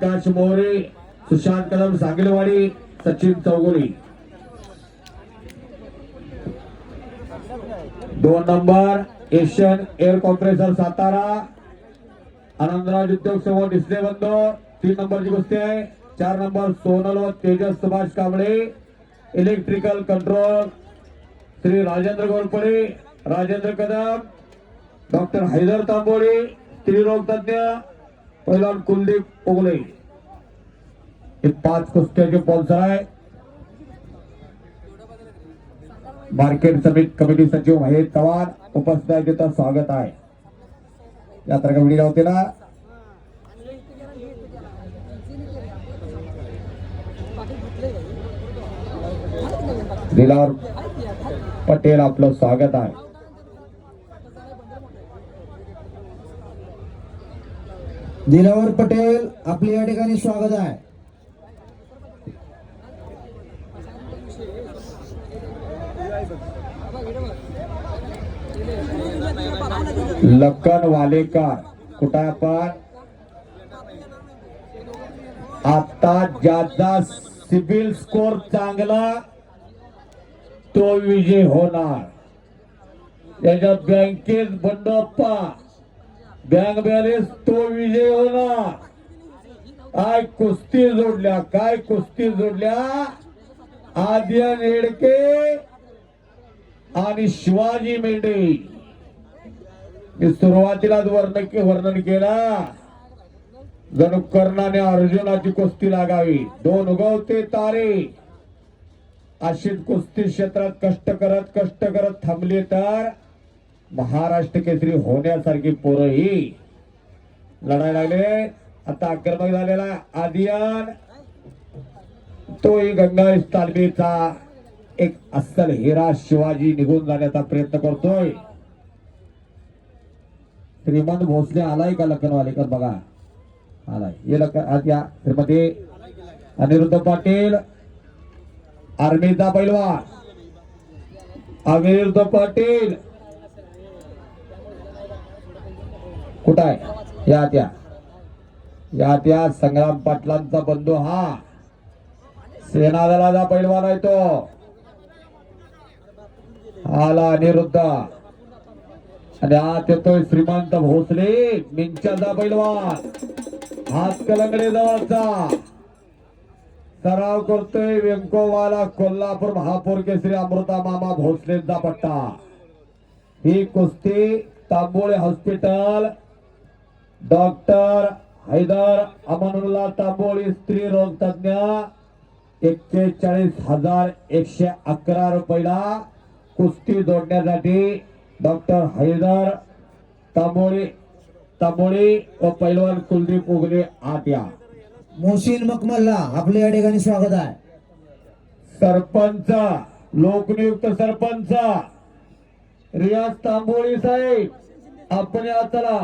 काश More, Sushant Kadam Sangalwadi, Sachin Chougule. 2 number Asian air compressor Satara, Anandraj उद्योग समूह डिस्प्ले बंदो. 3 नंबरची कुस्ती आहे. 4 नंबर सोनल व Tejas Subhash Kamble, electrical control Shri Rajendra Gorpade, Rajendra Kadam, doctor Haidar Tamboli, स्त्रीरोग तज्ञ पैलवान कुलदीप उगले. हे 5 कुस्त्याचे स्पॉन्सर आहे. मार्केट समिती कमिटी सचिव महेश चव्हाण उपस्थित आहे. तिथं स्वागत आहे. यात्रा कमिटी होते ना. दिलावर पटेल आपलं स्वागत आहे. दिलावर पटेल आपले या ठिकाणी स्वागत आहे. लखन वालेकर कुठं आपण आता ज्याचा सिबिल स्कोर चांगला तो विजय होणार. त्याच्या बँकेत बंडप्पा बँक बॅलन्स तो विजय होणार. काय कुस्ती जोडल्या, काय कुस्ती जोडल्या. आद्यन हेडके आणि शिवाजी मेंढे. मी सुरुवातीलाच वर्णन केला जणू कर्णाने अर्जुनाची कुस्ती लागावी. 2 उगवते तारे अशीच कुस्ती क्षेत्रात कष्ट करत थांबले तर महाराष्ट्र केसरी होण्यासारखी पोरं ही लढायला लागले. आता आक्रमक झालेला आदियान तोही गंगावेश तालमीचा एक अस्सल हिरा शिवाजी निघून जाण्याचा प्रयत्न करतोय. श्रीमंत भोसले आलाय का लखनवालेकर बघा आलाय. हे लखन आज या श्रीमती अनिरुद्ध पाटील आर्मीचा पैलवान अनिरुद्ध पाटील कुठं आहे. या त्या संग्राम पाटलांचा बंधू हा सेनादलाचा पैलवान आहे. तो आला अनिरुद्ध आणि आत येतोय श्रीमंत भोसले मिंचाचा पैलवान. हात कलंगडे जवळचा सराव करतोय व्यंकोवाला कोल्हापूर महापौर केसरी अमृता मामा भोसलेंचा पट्टा. ही कुस्ती तांबोळे हॉस्पिटल डॉक्टर हैदर अमनुल्ला तांबोळी स्त्री रोग तज्ञ 41,111 रुपयाला कुस्ती जोडण्यासाठी डॉक्टर हैदर तांबोळी व पैलवान कुलदीप उगले आत या. मोहसिन मकमल्ला आपले या ठिकाणी स्वागत आहे. सरपंच लोकनियुक्त सरपंच रियाज तांबोळी साहेब आपण या चला.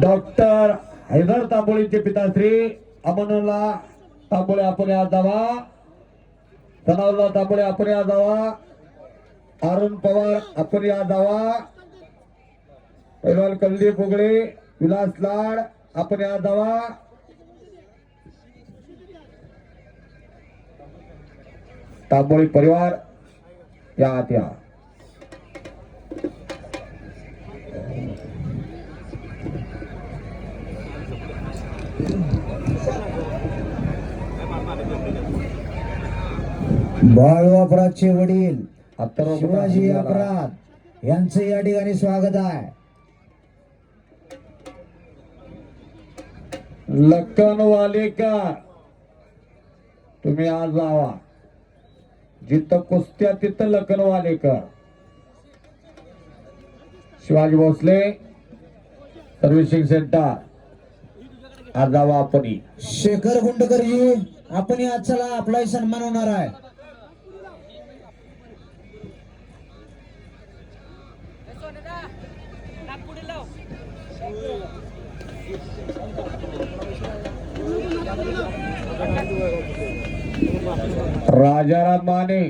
डॉक्टर हैदर तांबोळीचे पिताश्री अमनुल्ला तांबोळे आपण या जावा. सनाउल्ला तांबोळे आपण या जावा. अरुण पवार आपण या जावा. पैलवान कुलदीप उगळे विलास लाड आपण या जावा. तांबोळी परिवार या आत या. बाळू अपराधचे वडील शिवाजी अपराध यांचं या ठिकाणी स्वागत आहे. लखन वालेकर तुम्ही आज जावा. जिथं कुस्त्या तिथं लखन वालेकर. शिवाजी भोसले सर्व्हिसिंग सेंटर आज जावा आपण. शेखर गुंडकरजी आपण आज चला आपलाही सन्मान होणार आहे. राजाराम माने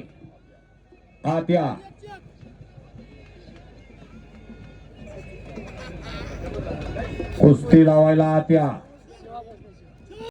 आत्या कुस्ती लावायला आत या.